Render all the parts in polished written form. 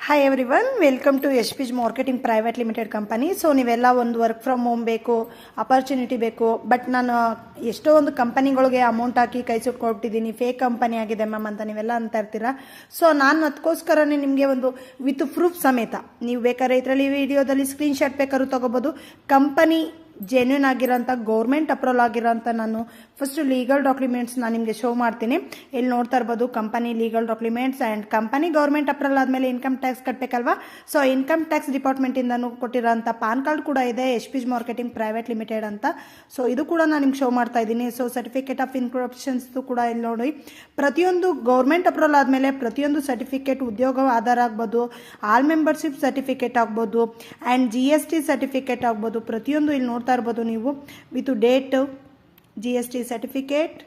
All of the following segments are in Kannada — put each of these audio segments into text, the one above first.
Hi everyone, welcome to HP. Marketing private limited company. So ನೀವೆಲ್ಲ ಒಂದು ವರ್ಕ್ ಫ್ರಮ್ ಹೋಮ್ ಬೇಕು, ಅಪರ್ಚುನಿಟಿ ಬೇಕು, ಬಟ್ ನಾನು ಎಷ್ಟೋ ಒಂದು ಕಂಪನಿಗಳಿಗೆ ಅಮೌಂಟ್ ಹಾಕಿ ಕೈ ಸುಟ್ಕೊಬಿಟ್ಟಿದ್ದೀನಿ, ಫೇಕ್ ಕಂಪನಿ ಆಗಿದೆ ಮ್ಯಾಮ್ ಅಂತ ನೀವೆಲ್ಲ ಅಂತ ಇರ್ತೀರಾ. ಸೊ ನಾನು ಅದಕ್ಕೋಸ್ಕರನೇ ನಿಮಗೆ ಒಂದು ವಿತ್ ಪ್ರೂಫ್ ಸಮೇತ, ನೀವು ಬೇಕಾದ್ರೆ ಇದರಲ್ಲಿ ವಿಡಿಯೋದಲ್ಲಿ ಸ್ಕ್ರೀನ್ಶಾಟ್ ಬೇಕಾದ್ರೂ ತೊಗೋಬೋದು. ಕಂಪನಿ ಜೆನ್ಯೂನ್ ಆಗಿರೋಂಥ ಗೌರ್ಮೆಂಟ್ ಅಪ್ರೂವಲ್ ಆಗಿರೋಂಥ ನಾನು ಫಸ್ಟ್ ಲೀಗಲ್ ಡಾಕ್ಯುಮೆಂಟ್ಸ್ ನಾನು ನಿಮಗೆ ಶೋ ಮಾಡ್ತೀನಿ. ಇಲ್ಲಿ ನೋಡ್ತಾ ಇರ್ಬೋದು company legal documents and company government approval ಆದಮೇಲೆ ಇನ್ಕಮ್ ಟ್ಯಾಕ್ಸ್ ಕಟ್ಟಬೇಕಲ್ವಾ. ಸೊ ಇನ್ಕಮ್ ಟ್ಯಾಕ್ಸ್ ಡಿಪಾರ್ಟ್ಮೆಂಟಿಂದನೂ ಕೊಟ್ಟಿರೋಂಥ ಪಾನ್ ಕಾರ್ಡ್ ಕೂಡ ಇದೆ, ಎಚ್.ಪಿ. ಮಾರ್ಕೆಟಿಂಗ್ ಪ್ರೈವೇಟ್ ಲಿಮಿಟೆಡ್ ಅಂತ. ಸೊ ಇದು ಕೂಡ ನಾನು ನಿಮ್ಗೆ ಶೋ ಮಾಡ್ತಾ ಇದ್ದೀನಿ. ಸೊ ಸರ್ಟಿಫಿಕೇಟ್ ಆಫ್ ಇನ್ಕರಪ್ಷನ್ಸ್ದು ಕೂಡ ಇಲ್ಲಿ ನೋಡಿ, ಪ್ರತಿಯೊಂದು ಗೌರ್ಮೆಂಟ್ ಅಪ್ರೂವಲ್ ಆದಮೇಲೆ ಪ್ರತಿಯೊಂದು ಸರ್ಟಿಫಿಕೇಟ್, ಉದ್ಯೋಗ ಆಧಾರ ಆಗ್ಬೋದು, ಆಲ್ ಮೆಂಬರ್ಶಿಪ್ ಸರ್ಟಿಫಿಕೇಟ್ ಆಗ್ಬೋದು ಆ್ಯಂಡ್ GST ಸರ್ಟಿಫಿಕೇಟ್ ಆಗ್ಬೋದು, ಪ್ರತಿಯೊಂದು ಇಲ್ಲಿ ನೋಡ್ತಾ ಇರ್ಬೋದು ನೀವು with date, GST certificate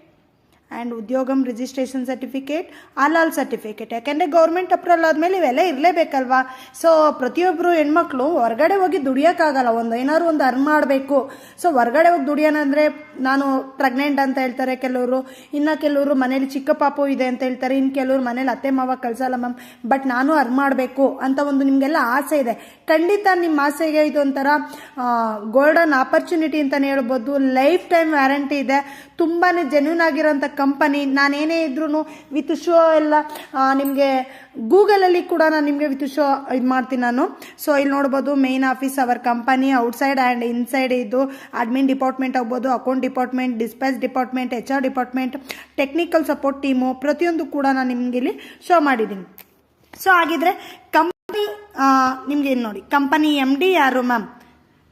and Udyam registration certificate, all certificate. ಯಾಕೆಂದರೆ ಗೌರ್ಮೆಂಟ್ ಅಪ್ರೂವಲ್ ಆದಮೇಲೆ ಇವೆಲ್ಲ ಇರಲೇಬೇಕಲ್ವಾ. ಸೊ ಪ್ರತಿಯೊಬ್ಬರು ಹೆಣ್ಮಕ್ಳು ಹೊರಗಡೆ ಹೋಗಿ ದುಡಿಯೋಕ್ಕಾಗಲ್ಲ, ಏನಾದ್ರು ಒಂದು ಅರ್ನ್ ಮಾಡಬೇಕು. ಸೊ ಹೊರಗಡೆ ಹೋಗಿ ದುಡಿಯೋಣಂದರೆ ನಾನು ಪ್ರೆಗ್ನೆಂಟ್ ಅಂತ ಹೇಳ್ತಾರೆ ಕೆಲವರು, ಇನ್ನು ಕೆಲವರು ಮನೇಲಿ ಚಿಕ್ಕ ಪಾಪು ಇದೆ ಅಂತ ಹೇಳ್ತಾರೆ, ಇನ್ನು ಕೆಲವರು ಮನೇಲಿ ಅತ್ತೆ ಮಾವ ಕಳ್ಸಲ್ಲ ಮ್ಯಾಮ್, ಬಟ್ ನಾನು ಅರ್ನ್ ಮಾಡಬೇಕು ಅಂತ ಒಂದು ನಿಮಗೆಲ್ಲ ಆಸೆ ಇದೆ. ಖಂಡಿತ ನಿಮ್ಮ ಆಸೆಗೆ ಇದೊಂಥರ ಗೋಲ್ಡನ್ ಆಪರ್ಚುನಿಟಿ ಅಂತಲೇ ಹೇಳ್ಬೋದು. ಲೈಫ್ ಟೈಮ್ ವ್ಯಾರಂಟಿ ಇದೆ, ತುಂಬಾ ಜೆನ್ಯೂನ್ ಆಗಿರೋಂಥ ಕಂಪನಿ. ನಾನೇನೇ ಇದ್ರೂ ವಿತ್ ಶೋ ಎಲ್ಲ ನಿಮಗೆ ಗೂಗಲಲ್ಲಿ ಕೂಡ ನಾನು ನಿಮಗೆ ವಿತ್ ಶೋ ಇದು ಮಾಡ್ತೀನಿ ನಾನು. ಸೊ ಇಲ್ಲಿ ನೋಡ್ಬೋದು main office our company, outside and inside ಇದು ಅಡ್ಮಿನ್ ಡಿಪಾರ್ಟ್ಮೆಂಟ್ ಆಗ್ಬೋದು, account department, dispatch department, HR department, technical support team, ಪ್ರತಿಯೊಂದು ಕೂಡ ನಾನು ನಿಮಗೆ ಇಲ್ಲಿ ಶೋ ಮಾಡಿದ್ದೀನಿ. ಸೊ ಹಾಗಿದ್ರೆ ಕಂಪನಿ ನಿಮಗೆ ಇಲ್ಲಿ ನೋಡಿ, ಕಂಪನಿ MD ಯಾರು ಮ್ಯಾಮ್,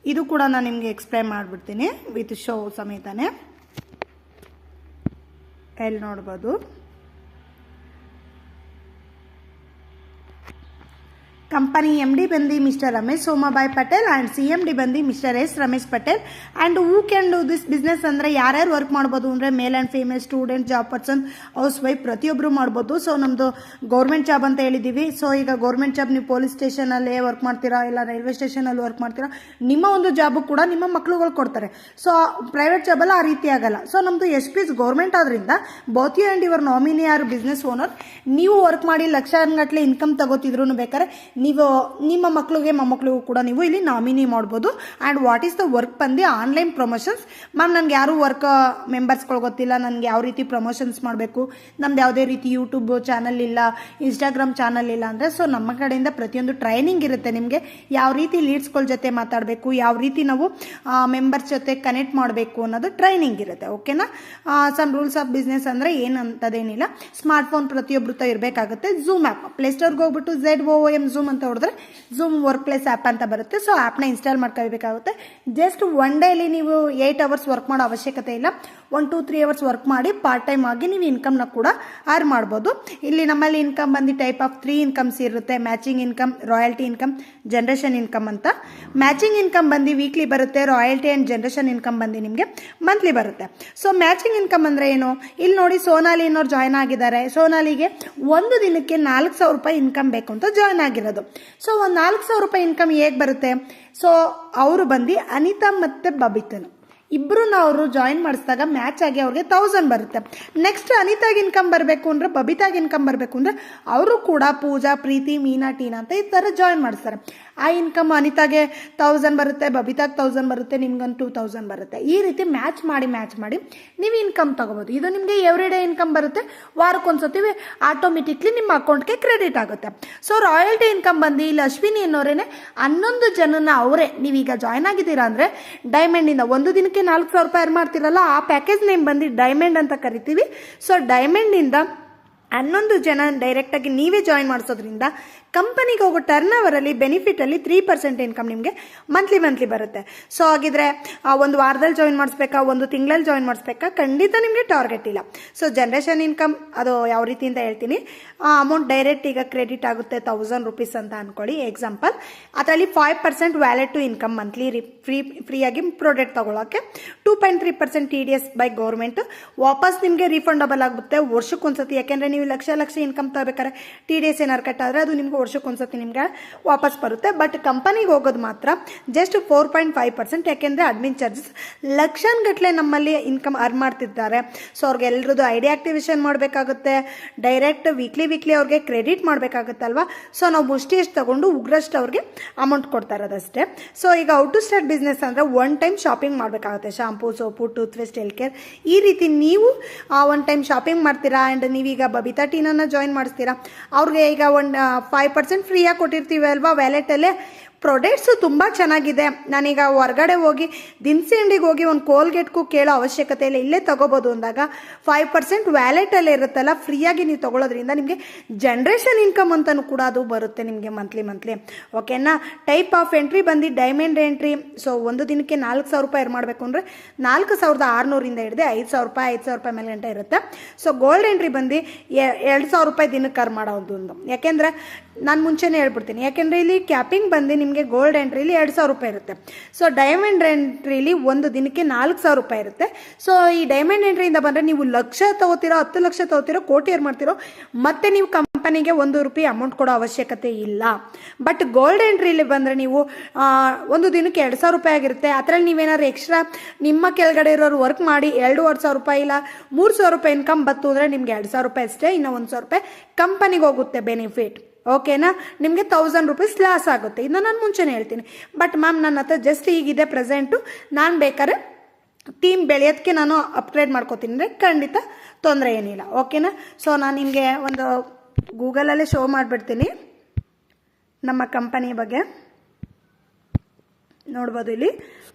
ಇದು ಕೂಡ ನಾನು ನಿಮಗೆ ಎಕ್ಸ್ಪ್ಲೈನ್ ಮಾಡಿಬಿಡ್ತೀನಿ ವಿತ್ ಶೋ ಸಮೇತನೇ. ಇಲ್ಲಿ ನೋಡ್ಬೋದು ಕಂಪನಿ MD ಬಂದು mister Ramesh Somabhai Patel and CMD ಬಂದು mister S. Ramesh Patel. And who can do this business ಅಂದರೆ ಯಾರ್ಯಾರು ವರ್ಕ್ ಮಾಡ್ಬೋದು ಅಂದರೆ male and female, student, job person, housewife, ಪ್ರತಿಯೊಬ್ಬರು ಮಾಡ್ಬೋದು. ಸೊ ನಮ್ಮದು ಗೌರ್ಮೆಂಟ್ ಜಾಬ್ ಅಂತ ಹೇಳಿದ್ದೀವಿ. ಸೊ ಈಗ ಗೌರ್ಮೆಂಟ್ ಜಾಬ್ ನೀವು ಪೊಲೀಸ್ ಸ್ಟೇಷನಲ್ಲೇ ವರ್ಕ್ ಮಾಡ್ತೀರಾ, ಇಲ್ಲ ರೈಲ್ವೆ ಸ್ಟೇಷನಲ್ಲಿ ವರ್ಕ್ ಮಾಡ್ತೀರಾ, ನಿಮ್ಮ ಒಂದು ಜಾಬು ಕೂಡ ನಿಮ್ಮ ಮಕ್ಳುಗಳು ಕೊಡ್ತಾರೆ. ಸೊ ಪ್ರೈವೇಟ್ ಜಾಬಲ್ಲ ಆ ರೀತಿ ಆಗಲ್ಲ. ಸೊ ನಮ್ಮದು ಎಚ್.ಪಿ. ಗೌರ್ಮೆಂಟ್ ಆದ್ರಿಂದ both you and your nominee are business owner, ನೀವು ವರ್ಕ್ ಮಾಡಿ ಲಕ್ಷಾನುಗಟ್ಟಲೆ ಇನ್ಕಮ್ ತಗೋತಿದ್ರು ಬೇಕಾದ್ರೆ ನೀವು ನಿಮ್ಮ ಮಕ್ಕಳಿಗೆ ಮೊಮ್ಮಕ್ಕಳಿಗೂ ಕೂಡ ನೀವು ಇಲ್ಲಿ ನಾಮಿನಿ ಮಾಡ್ಬೋದು. And what is the work ಬಂದು ಆನ್ಲೈನ್ ಪ್ರಮೋಷನ್ಸ್. ಮ್ಯಾಮ್ ನನಗೆ ಯಾರು ವರ್ಕ್ ಮೆಂಬರ್ಸ್ಗಳು ಗೊತ್ತಿಲ್ಲ, ನನಗೆ ಯಾವ ರೀತಿ ಪ್ರಮೋಷನ್ಸ್ ಮಾಡಬೇಕು, ನಮ್ದು ಯಾವುದೇ ರೀತಿ ಯೂಟ್ಯೂಬ್ ಚಾನಲ್ ಇಲ್ಲ, ಇನ್ಸ್ಟಾಗ್ರಾಮ್ ಚಾನಲ್ ಇಲ್ಲ ಅಂದರೆ ಸೊ ನಮ್ಮ ಕಡೆಯಿಂದ ಪ್ರತಿಯೊಂದು ಟ್ರೈನಿಂಗ್ ಇರುತ್ತೆ. ನಿಮಗೆ ಯಾವ ರೀತಿ ಲೀಡ್ಸ್ಗಳ ಜೊತೆ ಮಾತಾಡಬೇಕು, ಯಾವ ರೀತಿ ನಾವು ಮೆಂಬರ್ಸ್ ಜೊತೆ ಕನೆಕ್ಟ್ ಮಾಡಬೇಕು ಅನ್ನೋದು ಟ್ರೈನಿಂಗ್ ಇರುತ್ತೆ. ಓಕೆನಾ. ಸಮ್ ರೂಲ್ಸ್ ಆಫ್ ಬಿಸ್ನೆಸ್ ಅಂದರೆ ಏನಂತದೇನಿಲ್ಲ. ಸ್ಮಾರ್ಟ್ಫೋನ್ ಪ್ರತಿಯೊಬ್ಬರು ಇರಬೇಕಾಗುತ್ತೆ. ಝೂಮ್ ಆ್ಯಪ್ ಪ್ಲೇಸ್ಟೋರ್ಗೆ ಹೋಗ್ಬಿಟ್ಟು ZOOM ಝೂಮ್ ಅಂತ ಹೊಡೆದ್ರೆ ಝೂಮ್ ವರ್ಕ್ ಪ್ಲೇಸ್ ಆ್ಯಪ್ ಅಂತ ಬರುತ್ತೆ. ಸೊ ಆ್ಯಪ್ನ ಇನ್ಸ್ಟಾಲ್ ಮಾಡ್ಕೋಬೇಕಾಗುತ್ತೆ. ಜಸ್ಟ್ ಒನ್ ಡೇಲಿ ನೀವು 8 ಅವರ್ಸ್ ವರ್ಕ್ ಮಾಡೋ ಅವಶ್ಯಕತೆ ಇಲ್ಲ. 1 to 3 ಅವರ್ಸ್ ವರ್ಕ್ ಮಾಡಿ ಪಾರ್ಟ್ ಟೈಮ್ ಆಗಿ ನೀವು ಇನ್ಕಮ್ನ ಕೂಡ ಅರ್ನ್ ಮಾಡ್ಬೋದು. ಇಲ್ಲಿ ನಮ್ಮಲ್ಲಿ ಇನ್ಕಮ್ ಬಂದು ಟೈಪ್ ಆಫ್ 3 ಇನ್ಕಮ್ಸ್ ಇರುತ್ತೆ. Matching income, royalty income, generation income ಅಂತ. ಮ್ಯಾಚಿಂಗ್ ಇನ್ಕಮ್ ಬಂದು ವೀಕ್ಲಿ ಬರುತ್ತೆ, ರಾಯಲ್ಟಿ ಆ್ಯಂಡ್ ಜನರೇಷನ್ ಇನ್ಕಮ್ ಬಂದು ನಿಮಗೆ ಮಂತ್ಲಿ ಬರುತ್ತೆ. ಸೊ ಮ್ಯಾಚಿಂಗ್ ಇನ್ಕಮ್ ಅಂದರೆ ಏನು, ಇಲ್ಲಿ ನೋಡಿ ಸೋನಾಲಿ ಅನ್ನೋರು ಜಾಯ್ನ್ ಆಗಿದ್ದಾರೆ. ಸೋನಾಲಿಗೆ ಒಂದು ದಿನಕ್ಕೆ 4,000 ರೂಪಾಯಿ ಇನ್ಕಮ್ ಬೇಕು ಅಂತ ಜಾಯ್ನ್ ಆಗಿರೋದು. ಸೊ ಒಂದು 4,000 ರೂಪಾಯಿ ಇನ್ಕಮ್ ಹೇಗೆ ಬರುತ್ತೆ, ಸೊ ಅವರು ಬಂದು ಅನಿತಾ ಮತ್ತು ಬಬಿತನು ಇಬ್ಬರನ್ನ ಅವರು ಜಾಯಿನ್ ಮಾಡಿಸಿದಾಗ ಮ್ಯಾಚ್ ಆಗಿ ಅವ್ರಿಗೆ 1,000 ಬರುತ್ತೆ. ನೆಕ್ಸ್ಟ್ ಅನಿತಾಗೆ ಇನ್ಕಮ್ ಬರಬೇಕು ಅಂದರೆ, ಬಬಿತಾಗೆ ಇನ್ಕಮ್ ಬರಬೇಕು ಅಂದರೆ ಅವರು ಕೂಡ ಪೂಜಾ, ಪ್ರೀತಿ, ಮೀನಾ, ಟೀನಾ ಅಂತ ಈ ಥರ ಜಾಯಿನ್ ಮಾಡಿಸ್ತಾರೆ. ಆ ಇನ್ಕಮ್ ಅನಿತಾಗೆ 1,000 ಬರುತ್ತೆ, ಬಬಿತಾಗೆ 1,000 ಬರುತ್ತೆ, ನಿಮ್ಗೊಂದು 2,000 ಬರುತ್ತೆ. ಈ ರೀತಿ ಮ್ಯಾಚ್ ಮಾಡಿ ನೀವು ಇನ್ಕಮ್ ತಗೋಬೋದು. ಇದು ನಿಮಗೆ ಎವ್ರಿ ಡೇ ಇನ್ಕಮ್ ಬರುತ್ತೆ. ವಾರಕ್ಕೊಂದ್ಸತಿ ಆಟೋಮೆಟಿಕ್ಲಿ ನಿಮ್ಮ ಅಕೌಂಟ್ಗೆ ಕ್ರೆಡಿಟ್ ಆಗುತ್ತೆ. ಸೊ ರಾಯಲ್ಟಿ ಇನ್ಕಮ್ ಬಂದು ಇಲ್ಲಿ ಅಶ್ವಿನಿ ಅನ್ನೋರೇನೆ 11 ಜನನ ಅವರೇ ನೀವೀಗ ಜಾಯ್ನ್ ಆಗಿದ್ದೀರಾ ಅಂದರೆ ಡೈಮಂಡಿಂದ ಒಂದು ದಿನಕ್ಕೆ 4,000 ರೂಪಾಯಿ ಅರ್ನ್ ಮಾಡ್ತಿರಲ್ಲ, ಆ ಪ್ಯಾಕೇಜ್ ನೇಮ್ ಬಂದು ಡೈಮಂಡ್ ಅಂತ ಕರಿತೀವಿ. ಸೊ ಡೈಮಂಡಿಂದ 11 ಜನ ಡೈರೆಕ್ಟಾಗಿ ನೀವೇ ಜಾಯಿನ್ ಮಾಡಿಸೋದ್ರಿಂದ ಕಂಪನಿಗೆ ಹೋಗೋ ಟರ್ನ್ ಓವರಲ್ಲಿ ಬೆನಿಫಿಟಲ್ಲಿ 3% ಇನ್ಕಮ್ ನಿಮಗೆ ಮಂತ್ಲಿ ಬರುತ್ತೆ. ಸೊ ಹಾಗಿದ್ರೆ ಒಂದು ವಾರದಲ್ಲಿ ಜಾಯಿನ್ ಮಾಡಿಸ್ಬೇಕಾ, ಒಂದು ತಿಂಗಳಲ್ಲಿ ಜಾಯಿನ್ ಮಾಡಿಸ್ಬೇಕಾ, ಖಂಡಿತ ನಿಮಗೆ ಟಾರ್ಗೆಟ್ ಇಲ್ಲ. ಸೊ ಜನರೇಷನ್ ಇನ್ಕಮ್ ಅದು ಯಾವ ರೀತಿ ಅಂತ ಹೇಳ್ತೀನಿ. ಅಮೌಂಟ್ ಡೈರೆಕ್ಟ್ ಈಗ ಕ್ರೆಡಿಟ್ ಆಗುತ್ತೆ 1,000 ರೂಪೀಸ್ ಅಂತ ಅಂದ್ಕೊಳ್ಳಿ ಎಕ್ಸಾಂಪಲ್. ಅದರಲ್ಲಿ 5% ವ್ಯಾಲೆಟ್ ಟು ಇನ್ಕಮ್ ಮಂತ್ಲಿ ಫ್ರೀಯಾಗಿ ಪ್ರಾಡಕ್ಟ್ ತೊಗೊಳಕ್ಕೆ, 2.3% TDS ಬೈ ಗೌರ್ಮೆಂಟ್ ವಾಪಸ್ ನಿಮಗೆ ರೀಫಂಡಬಲ್ ಆಗುತ್ತೆ ವರ್ಷಕ್ಕೊಂದ್ಸತಿ. ಯಾಕೆಂದರೆ ನೀವು ನೀವು ಲಕ್ಷ ಇನ್ಕಮ್ ತಗೋಬೇಕಾದ್ರೆ TDS ಏನಾರು ಕಟ್ ಆದರೆ ಅದು ನಿಮ್ಗೆ ವರ್ಷಕ್ಕೊಂದ್ಸತಿ ನಿಮ್ಗೆ ವಾಪಸ್ ಬರುತ್ತೆ. ಬಟ್ ಕಂಪನಿಗೆ ಹೋಗೋದು ಮಾತ್ರ ಜಸ್ಟ್ 4.5%. ಯಾಕೆಂದರೆ ಅಡ್ಮಿನ್ ಚಾರ್ಜಸ್ ಲಕ್ಷಾನ್ಗಟ್ಟಲೆ ನಮ್ಮಲ್ಲಿ ಇನ್ಕಮ್ ಅರ್ನ್ ಮಾಡ್ತಿದ್ದಾರೆ. ಸೊ ಅವ್ರಿಗೆ ಎಲ್ರದ್ದು ID ಆಕ್ಟಿವೇಶನ್ ಮಾಡಬೇಕಾಗುತ್ತೆ, ಡೈರೆಕ್ಟ್ ವೀಕ್ಲಿ ಅವ್ರಿಗೆ ಕ್ರೆಡಿಟ್ ಮಾಡಬೇಕಾಗುತ್ತಲ್ವಾ. ಸೊ ನಾವು ಮುಷ್ಟಿ ಎಷ್ಟು ತಗೊಂಡು ಉಗ್ರಷ್ಟು ಅವ್ರಿಗೆ ಅಮೌಂಟ್ ಕೊಡ್ತಾ ಇರೋದಷ್ಟೇ. ಸೊ ಈಗ ಔಟ್ ಟು ಸ್ಟಾರ್ಟ್ ಬಿಸ್ನೆಸ್ ಅಂದರೆ ಒನ್ ಟೈಮ್ ಶಾಪಿಂಗ್ ಮಾಡಬೇಕಾಗುತ್ತೆ. Shampoo, soap, tooth paste, health care ಈ ರೀತಿ ನೀವು ಒನ್ ಟೈಮ್ ಶಾಪಿಂಗ್ ಮಾಡ್ತೀರಾ. ಆ್ಯಂಡ್ ನೀವೀಗ ಬಬಿತಾ ಟೀನನ್ನು ಜಾಯಿನ್ ಮಾಡಿಸ್ತೀರಾ, ಅವ್ರಿಗೆ ಈಗ 5% ಫ್ರೀಯಾಗಿ ಕೊಟ್ಟಿರ್ತೀವಿ ಅಲ್ವಾ ವ್ಯಾಲೆಟಲ್ಲೇ. ಪ್ರಾಡಕ್ಟ್ಸು ತುಂಬ ಚೆನ್ನಾಗಿದೆ. ನಾನೀಗ ಹೊರಗಡೆ ಹೋಗಿ ದಿನಸಿ ಅಂಗಡಿಗೆ ಹೋಗಿ ಒಂದು ಕೋಲ್ಗೇಟ್ಗೂ ಕೇಳೋ ಅವಶ್ಯಕತೆ ಇಲ್ಲ, ಇಲ್ಲೇ ತಗೋಬೋದು ಅಂದಾಗ 5% ವ್ಯಾಲೆಟಲ್ಲೇ ಇರುತ್ತಲ್ಲ, ಫ್ರೀಯಾಗಿ ನೀವು ತೊಗೊಳೋದ್ರಿಂದ ನಿಮಗೆ ಜನ್ರೇಷನ್ ಇನ್ಕಮ್ ಅಂತಲೂ ಕೂಡ ಅದು ಬರುತ್ತೆ ನಿಮಗೆ ಮಂತ್ಲಿ. ಓಕೆನಾ. ಟೈಪ್ ಆಫ್ ಎಂಟ್ರಿ ಬಂದು ಡೈಮಂಡ್ ಎಂಟ್ರಿ. ಸೊ ಒಂದು ದಿನಕ್ಕೆ 4,000 ರೂಪಾಯಿ ಮಾಡಬೇಕು ಅಂದರೆ 4,600 ಹಿಡಿದು 5,000 ರೂಪಾಯಿ ಮೇಲೆ ಗಂಟೆ ಇರುತ್ತೆ. ಸೊ ಗೋಲ್ಡ್ ಎಂಟ್ರಿ ಬಂದು 2,000 ರೂಪಾಯಿ ದಿನಕ್ಕೆ ಅರ್ನ್ ಮಾಡೋದು. ಯಾಕೆಂದರೆ ನಾನು ಮುಂಚೆನೇ ಹೇಳ್ಬಿಡ್ತೀನಿ, ಯಾಕೆಂದರೆ ಇಲ್ಲಿ ಕ್ಯಾಪಿಂಗ್ ಬಂದು ನಿಮಗೆ ಗೋಲ್ಡ್ ಎಂಟ್ರಿಲಿ 2,000 ರೂಪಾಯಿ ಇರುತ್ತೆ. ಸೊ ಡೈಮಂಡ್ ಎಂಟ್ರಿಲಿ ಒಂದು ದಿನಕ್ಕೆ 4,000 ರೂಪಾಯಿ ಇರುತ್ತೆ. ಸೊ ಈ ಡೈಮಂಡ್ ಎಂಟ್ರಿಯಿಂದ ಬಂದರೆ ನೀವು ಲಕ್ಷ ತಗೋತಿರೋ, 10 ಲಕ್ಷ ತಗೋತಿರೋ, ಕೋಟಿ ಏರ್ ಮಾಡ್ತಿರೋ, ಮತ್ತೆ ನೀವು ಕಂಪನಿಗೆ 1 ರೂಪಾಯಿ ಅಮೌಂಟ್ ಕೊಡೋ ಅವಶ್ಯಕತೆ ಇಲ್ಲ. ಬಟ್ ಗೋಲ್ಡ್ ಎಂಟ್ರಿಲಿ ಬಂದರೆ ನೀವು ಒಂದು ದಿನಕ್ಕೆ 2,000 ರೂಪಾಯಿ ಆಗಿರುತ್ತೆ. ಅದರಲ್ಲಿ ನೀವೇನಾದ್ರು ಎಕ್ಸ್ಟ್ರಾ ನಿಮ್ಮ ಕೆಳಗಡೆ ಇರೋರು ವರ್ಕ್ ಮಾಡಿ 2,500 ರೂಪಾಯಿ ಇಲ್ಲ 3,000 ರೂಪಾಯಿ ಇನ್ಕಮ್ ಬತ್ತು ಅಂದರೆ ನಿಮಗೆ 2,000 ರೂಪಾಯಿ ಅಷ್ಟೇ. ಇನ್ನು 1,000 ರೂಪಾಯಿ ಕಂಪನಿಗೆ ಹೋಗುತ್ತೆ ಬೆನಿಫಿಟ್. ಓಕೆನಾ. ನಿಮಗೆ 1,000 ರೂಪೀಸ್ ಲಾಸ್ ಆಗುತ್ತೆ. ಇದನ್ನ ನಾನು ಮುಂಚೆನೇ ಹೇಳ್ತೀನಿ. ಬಟ್ ಮ್ಯಾಮ್ ನನ್ನ ಹತ್ರ ಜಸ್ಟ್ ಈಗಿದೆ ಪ್ರೆಸೆಂಟು, ನಾನು ಬೇಕಾದ್ರೆ ಟೀಮ್ ಬೆಳೆಯೋದಕ್ಕೆ ನಾನು ಅಪ್ಗ್ರೇಡ್ ಮಾಡ್ಕೋತೀನಿ ಅಂದರೆ ಖಂಡಿತ ತೊಂದರೆ ಏನಿಲ್ಲ. ಓಕೆನಾ. ಸೊ ನಾನು ನಿಮಗೆ ಒಂದು ಗೂಗಲಲ್ಲೇ ಶೋ ಮಾಡಿಬಿಡ್ತೀನಿ ನಮ್ಮ ಕಂಪನಿ ಬಗ್ಗೆ. ನೋಡ್ಬೋದು, ಇಲ್ಲಿ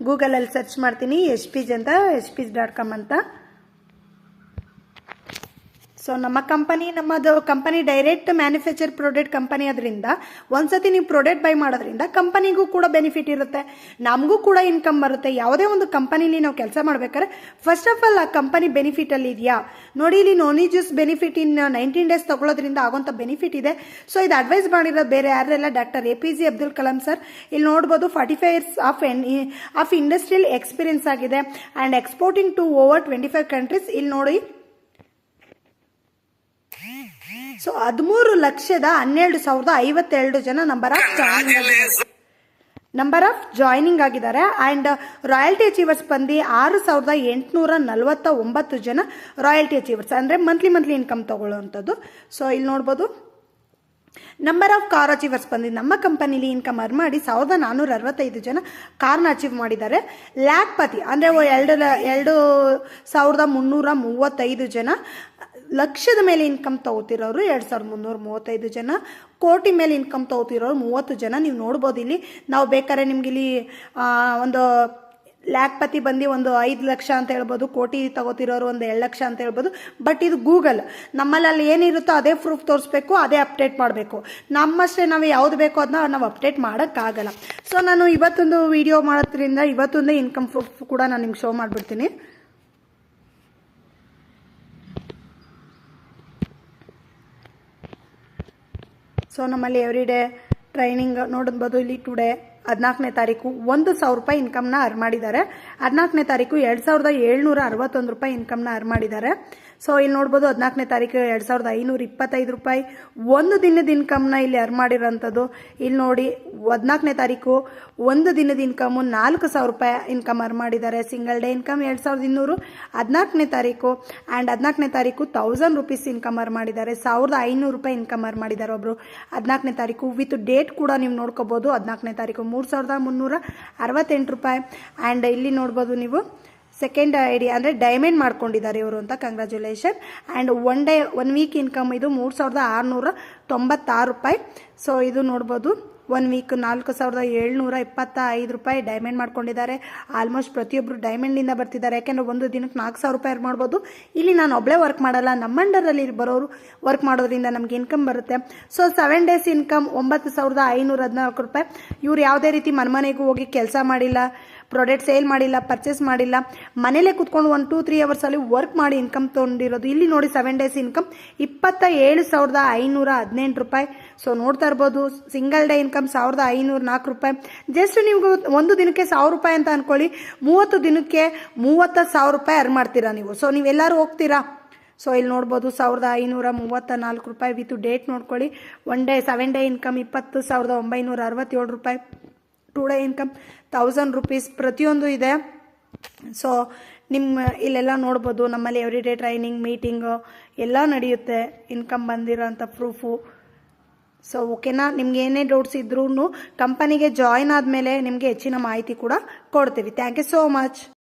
ಗೂಗಲಲ್ಲಿ ಸರ್ಚ್ ಮಾಡ್ತೀನಿ HPs ಅಂತ, hps.com ಅಂತ. ಸೊ ನಮ್ಮ ನಮ್ಮದು company direct manufacture product company ಅದರಿಂದ ಒಂದ್ಸತಿ ನೀವು ಪ್ರಾಡಕ್ಟ್ ಬೈ ಮಾಡೋದ್ರಿಂದ ಕಂಪನಿಗೂ ಕೂಡ ಬೆನಿಫಿಟ್ ಇರುತ್ತೆ, ನಮಗೂ ಕೂಡ ಇನ್ಕಮ್ ಬರುತ್ತೆ. ಯಾವುದೇ ಒಂದು ಕಂಪನಿಲಿ ನಾವು ಕೆಲಸ ಮಾಡ್ಬೇಕಾದ್ರೆ ಫಸ್ಟ್ ಆಫ್ ಆಲ್ ಆ ಕಂಪನಿ ಬೆನಿಫಿಟಲ್ಲಿ ಇದೆಯಾ ನೋಡಿ. ಇಲ್ಲಿ noni juice benefit in 19 days ತಗೊಳ್ಳೋದ್ರಿಂದ ಆಗೋಂಥ ಬೆನಿಫಿಟ್ ಇದೆ. ಸೊ ಇದು ಅಡ್ವೈಸ್ ಮಾಡಿರೋದು ಬೇರೆ ಯಾರೆಲ್ಲ, doctor APJ Abdul Kalam sir. ಇಲ್ಲಿ ನೋಡ್ಬೋದು 45 years ಆಫ್ ಇಂಡಸ್ಟ್ರಿಯಲ್ ಎಕ್ಸ್ಪೀರಿಯನ್ಸ್ ಆಗಿದೆ and exporting to over 25 countries. ಇಲ್ಲಿ ನೋಡಿ, ಸೊ 13,12,052 ಜನ ನಂಬರ್ ಆಫ್ ಜಾಯ್ನಿಂಗ್ ಆಗಿದ್ದಾರೆ. ಆ್ಯಂಡ್ ರಾಯಲ್ಟಿ ಅಚೀವರ್ಸ್ ಬಂದು 6,849 ಜನ ರಾಯಲ್ಟಿ ಅಚೀವರ್ಸ್ ಅಂದರೆ ಮಂತ್ಲಿ ಇನ್ಕಮ್ ತಗೊಳ್ಳೋವಂಥದ್ದು. ಸೊ ಇಲ್ಲಿ ನೋಡ್ಬೋದು, ನಂಬರ್ ಆಫ್ ಕಾರ್ ಅಚೀವರ್ಸ್ ಬಂದು ನಮ್ಮ ಕಂಪನಿಲಿ ಇನ್ಕಮ್ ಅರ್ನ್ ಮಾಡಿ 1,465 ಜನ ಕಾರ್ನ ಅಚೀವ್ ಮಾಡಿದ್ದಾರೆ. ಲ್ಯಾಕ್ಪತಿ ಅಂದರೆ 2,335 ಜನ. ಲಕ್ಷದ ಮೇಲೆ ಇನ್ಕಮ್ ತಗೋತಿರೋರು 2,335 ಜನ. ಕೋಟಿ ಮೇಲೆ ಇನ್ಕಮ್ ತಗೋತಿರೋರು 30 ಜನ. ನೀವು ನೋಡ್ಬೋದು ಇಲ್ಲಿ, ನಾವು ಬೇಕಾದ್ರೆ ನಿಮ್ಗೆ ಇಲ್ಲಿ ಒಂದು ಲ್ಯಾಕ್ಪತಿ ಬಂದು ಒಂದು 5 ಲಕ್ಷ ಅಂತ ಹೇಳ್ಬೋದು, ಕೋಟಿ ತಗೋತಿರೋರು ಒಂದು 2 ಲಕ್ಷ ಅಂತ ಹೇಳ್ಬೋದು. ಬಟ್ ಇದು ಗೂಗಲ್, ನಮ್ಮಲ್ಲಿ ಅಲ್ಲಿ ಏನಿರುತ್ತೋ ಅದೇ ಪ್ರೂಫ್ ತೋರಿಸ್ಬೇಕು, ಅದೇ ಅಪ್ಡೇಟ್ ಮಾಡಬೇಕು. ನಮ್ಮಷ್ಟೇ ನಾವು ಯಾವ್ದು ಬೇಕೋ ಅದನ್ನ ನಾವು ಅಪ್ಡೇಟ್ ಮಾಡೋಕ್ಕಾಗಲ್ಲ. ಸೊ ನಾನು ಇವತ್ತೊಂದು ವಿಡಿಯೋ ಮಾಡೋದ್ರಿಂದ ಇವತ್ತೊಂದೇ ಇನ್ಕಮ್ ಪ್ರೂಫ್ ಕೂಡ ನಾನು ನಿಮ್ಗೆ ಶೋ ಮಾಡಿಬಿಡ್ತೀನಿ. ಸೊ ನಮ್ಮಲ್ಲಿ ಎವ್ರಿಡೇ ಟ್ರೈನಿಂಗ್ ನೋಡ್ಬೋದು. ಇಲ್ಲಿ ಟುಡೇ 14ನೇ ತಾರೀಕು 1,000 ರೂಪಾಯಿ ಇನ್ಕಮ್ನ ಅರ್ನ್ ಮಾಡಿದ್ದಾರೆ. 14ನೇ ತಾರೀಕು 2,761 ರೂಪಾಯಿ ಇನ್ಕಮ್ನ ಅರ್ನ್ ಮಾಡಿದ್ದಾರೆ. ಸೊ ಇಲ್ಲಿ ನೋಡ್ಬೋದು 14ನೇ ತಾರೀಕು 2,525 ರೂಪಾಯಿ ಒಂದು ದಿನದ ಇನ್ಕಮ್ನ ಇಲ್ಲಿ ಅರ್ನ್ ಮಾಡಿರೋಂಥದ್ದು. ಇಲ್ಲಿ ನೋಡಿ 14ನೇ ತಾರೀಕು ಒಂದು ದಿನದ ಇನ್ಕಮು 4,000 ರೂಪಾಯಿ ಇನ್ಕಮ್ ಅರ್ನ್ ಮಾಡಿದ್ದಾರೆ. Single day income 2,200. 14ನೇ ತಾರೀಕು ಆ್ಯಂಡ್ 14ನೇ ತಾರೀಕು 1,000 ರೂಪೀಸ್ ಇನ್ಕಮ್ ಅರ್ನ್ ಮಾಡಿದ್ದಾರೆ. 1,500 ರೂಪಾಯಿ ಇನ್ಕಮ್ ಅರ್ನ್ ಮಾಡಿದ್ದಾರೆ ಒಬ್ಬರು 14ನೇ ತಾರೀಕು. ವಿತ್ ಡೇಟ್ ಕೂಡ ನೀವು ನೋಡ್ಕೋಬೋದು. 14ನೇ ತಾರೀಕು 3,368 ರೂಪಾಯಿ. ಆ್ಯಂಡ್ ಇಲ್ಲಿ ನೋಡ್ಬೋದು ನೀವು ಸೆಕೆಂಡ್ ID ಅಂದರೆ ಡೈಮಂಡ್ ಮಾಡ್ಕೊಂಡಿದ್ದಾರೆ ಇವರು ಅಂತ, congratulation. And one week income ಇದು 3,696 ರೂಪಾಯಿ. ಸೊ ಇದು ನೋಡ್ಬೋದು, 1 ವೀಕ್ 4,725 ರೂಪಾಯಿ ಡೈಮಂಡ್ ಮಾಡ್ಕೊಂಡಿದ್ದಾರೆ. ಆಲ್ಮೋಸ್ಟ್ ಪ್ರತಿಯೊಬ್ಬರು ಡೈಮಂಡಿಂದ ಬರ್ತಿದ್ದಾರೆ. ಯಾಕೆಂದರೆ ಒಂದು ದಿನಕ್ಕೆ 4,000 ರೂಪಾಯಿ ಮಾಡ್ಬೋದು. ಇಲ್ಲಿ ನಾನು ಒಬ್ಬಳೇ ವರ್ಕ್ ಮಾಡಲ್ಲ, ನಮ್ಮ ಅಂಡರಲ್ಲಿ ಬರೋರು ವರ್ಕ್ ಮಾಡೋದ್ರಿಂದ ನಮಗೆ ಇನ್ಕಮ್ ಬರುತ್ತೆ. ಸೊ 7 ಡೇಸ್ ಇನ್ಕಮ್ 9,514 ರೂಪಾಯಿ. ಇವ್ರು ಯಾವುದೇ ರೀತಿ ಮನೆಗೂ ಹೋಗಿ ಕೆಲಸ ಮಾಡಿಲ್ಲ, ಪ್ರಾಡಕ್ಟ್ ಸೇಲ್ ಮಾಡಿಲ್ಲ, ಪರ್ಚೇಸ್ ಮಾಡಿಲ್ಲ, ಮನೇಲೆ ಕುತ್ಕೊಂಡು 1-2-3 ಅವರ್ಸಲ್ಲಿ ವರ್ಕ್ ಮಾಡಿ ಇನ್ಕಮ್ ತೊಗೊಂಡಿರೋದು. ಇಲ್ಲಿ ನೋಡಿ 7 ಡೇಸ್ ಇನ್ಕಮ್ 27,518 ರೂಪಾಯಿ. ಸೊ ನೋಡ್ತಾ ಇರ್ಬೋದು, ಸಿಂಗಲ್ ಡೇ ಇನ್ಕಮ್ 1,504 ರೂಪಾಯಿ. ಜಸ್ಟ್ ನೀವು ಒಂದು ದಿನಕ್ಕೆ 1,000 ರೂಪಾಯಿ ಅಂತ ಅನ್ಕೊಳ್ಳಿ, 30 ದಿನಕ್ಕೆ 30,000 ರೂಪಾಯಿ ಅರ್ನ್ ಮಾಡ್ತೀರಾ ನೀವು. ಸೊ ನೀವೆಲ್ಲರೂ ಹೋಗ್ತೀರಾ ಸೊ ಇಲ್ಲಿ ನೋಡ್ಬೋದು 1534 ರೂಪಾಯಿ ವಿತ್ ಡೇಟ್ ನೋಡ್ಕೊಳ್ಳಿ. 1 ಡೇ 7 ಡೇ ಇನ್ಕಮ್ 20,967 ರೂಪಾಯಿ. 2 ಡೇ ಇನ್ಕಮ್ 1000 ರೂಪೀಸ್ ಪ್ರತಿಯೊಂದು ಇದೆ. ಸೊ ನಿಮ್ಮ ಇಲ್ಲೆಲ್ಲ ನೋಡ್ಬೋದು ನಮ್ಮಲ್ಲಿ ಎವ್ರಿ ಡೇ ಟ್ರೈನಿಂಗ್ ಮೀಟಿಂಗು ಎಲ್ಲ ನಡೆಯುತ್ತೆ, ಇನ್ಕಮ್ ಬಂದಿರೋಂಥ ಪ್ರೂಫು. ಸೊ ಓಕೆನಾ, ನಿಮ್ಗೆ ಏನೇ ಡೌಟ್ಸ್ ಇದ್ರೂ ಕಂಪನಿಗೆ ಜಾಯ್ನ್ ಆದಮೇಲೆ ನಿಮಗೆ ಹೆಚ್ಚಿನ ಮಾಹಿತಿ ಕೂಡ ಕೊಡ್ತೀವಿ. Thank you so much.